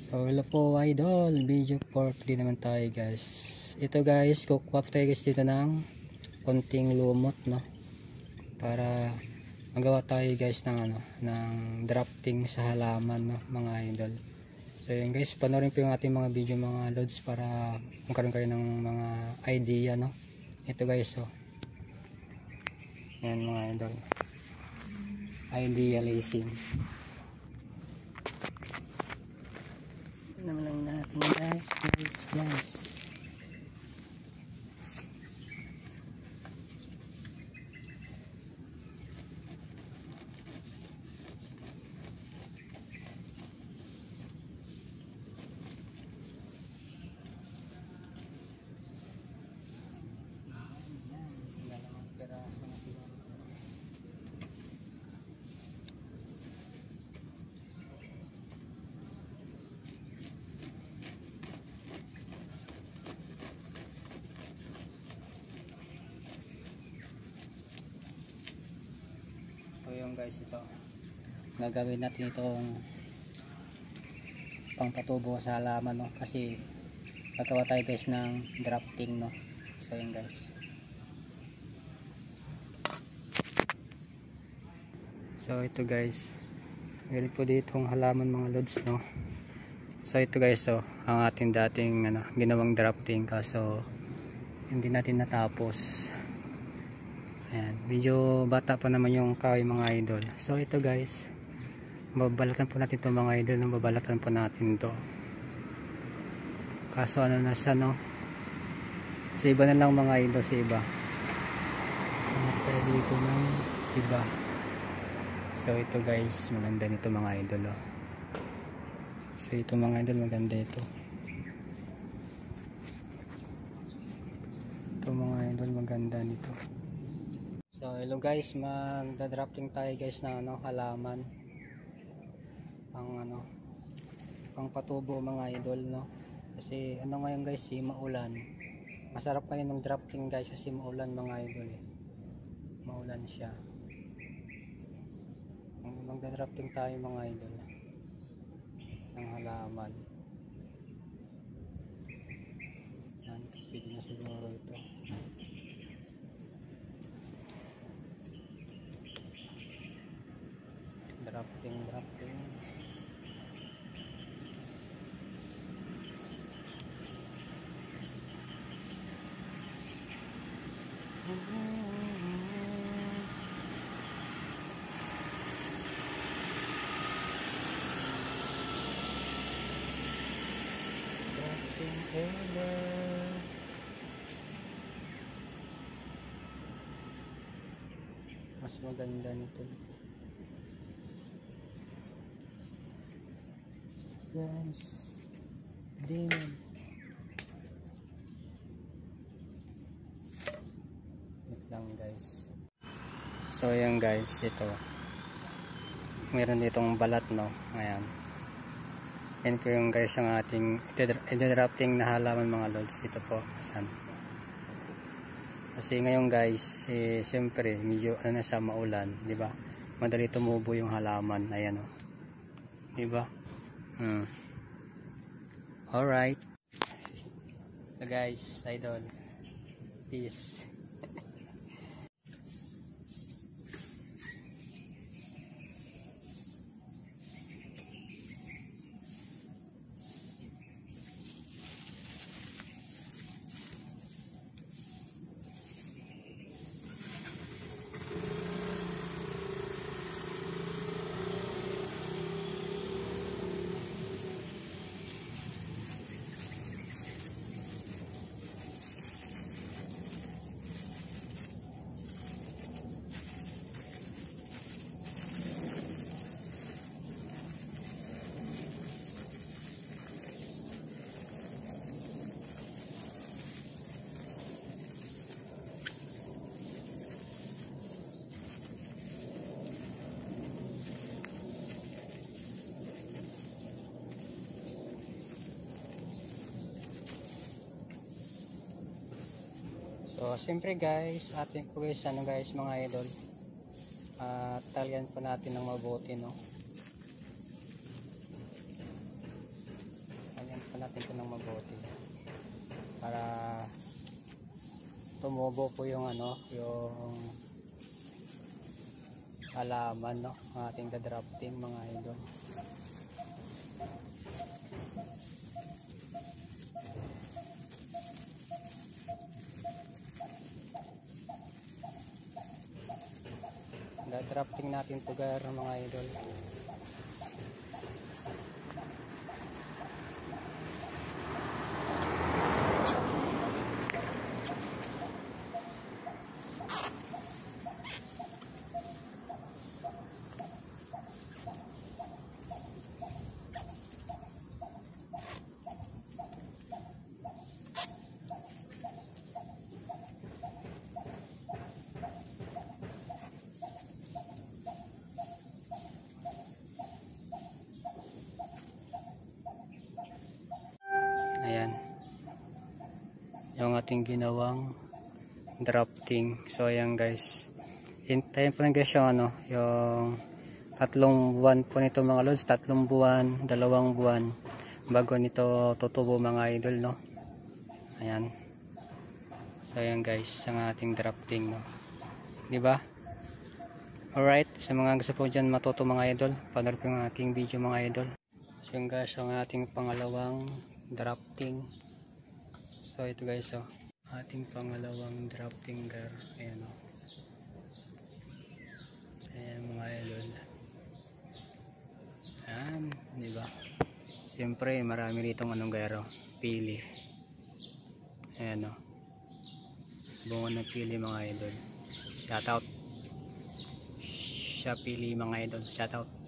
So hello po idol, video for today naman tayo guys. Ito guys, kukuha tayo guys dito ng konting lumot no, para magawa tayo guys ng ng drafting sa halaman no mga idol. So yun guys, panoorin po yung ating mga video mga loads para magkaroon kayo ng mga idea no. Ito guys oh, yan mga idol, idea lacing naman lang natin guys. So yung guys, ito gagawin natin itong pangpatubo sa halaman no, kasi gagawa tayo guys ng drafting no. So yun guys, so ito guys, meron po ditong halaman mga lods no. So ito guys, so ang ating dating ginawang drafting, kaso hindi natin natapos. Ayan, medyo bata pa naman yung kahoy mga idol. So ito guys, babalatan po natin ito mga idol, babalatan po natin to. Kaso na siya no, sa iba na lang mga idol, sa iba. Hanap tayo dito ng iba. So ito guys, maganda nito mga idol oh. So ito mga idol, maganda ito. Ito mga idol, maganda nito. So hello guys, magda-drafting tayo guys ng halaman pang patubo mga idol no. Kasi ngayon guys, maulan. Masarap ngayon ng drafting guys kasi maulan mga idol eh. Maulan siya. Magda-drafting tayo mga idol ng halaman. Yan, pwede na siguro ito. Drafting mas maganda nito guys. Diamond. Wait lang guys. So ayan guys, ito meron ditong balat no. Ayan, yan po yung guys yung ating drafting na halaman mga lods. Ito po ayan. Kasi ngayon guys siyempre medyo na siya, maulan di ba, madali tumubo yung halaman. Ayan o, di ba? Alright. So guys, idol, peace. So siyempre guys, atin po guys guys mga idol, talyan po natin ng mabuti no. natin ito ng mabuti para tumubo po yung ano, yung halaman, no, ang ating dadrafting mga idol. Dadrafting natin to guys mga idol. Ayan yung ating ginawang drafting. So ayan guys, hintayin po lang guys yung ano, yung 3 buwan po nito mga lods, 3 buwan, 2 buwan bago nito tutubo mga idol, no. Ayan. So ayan guys, ang ating drafting, no, di ba? Alright, sa mga gusto po dyan matuto mga idol, panoorin po yung aking video mga idol. So yun guys, ang ating pangalawang drafting. So ito guys, oh, ating pangalawang drafting gear. Ayan, oh. So ayan mga idol. Ayan, di ba? Siyempre marami ditong anong gear, oh, pili. Ayan, oh, bunga ng pili mga idol. Shoutout. Siya pili mga idol. Shoutout.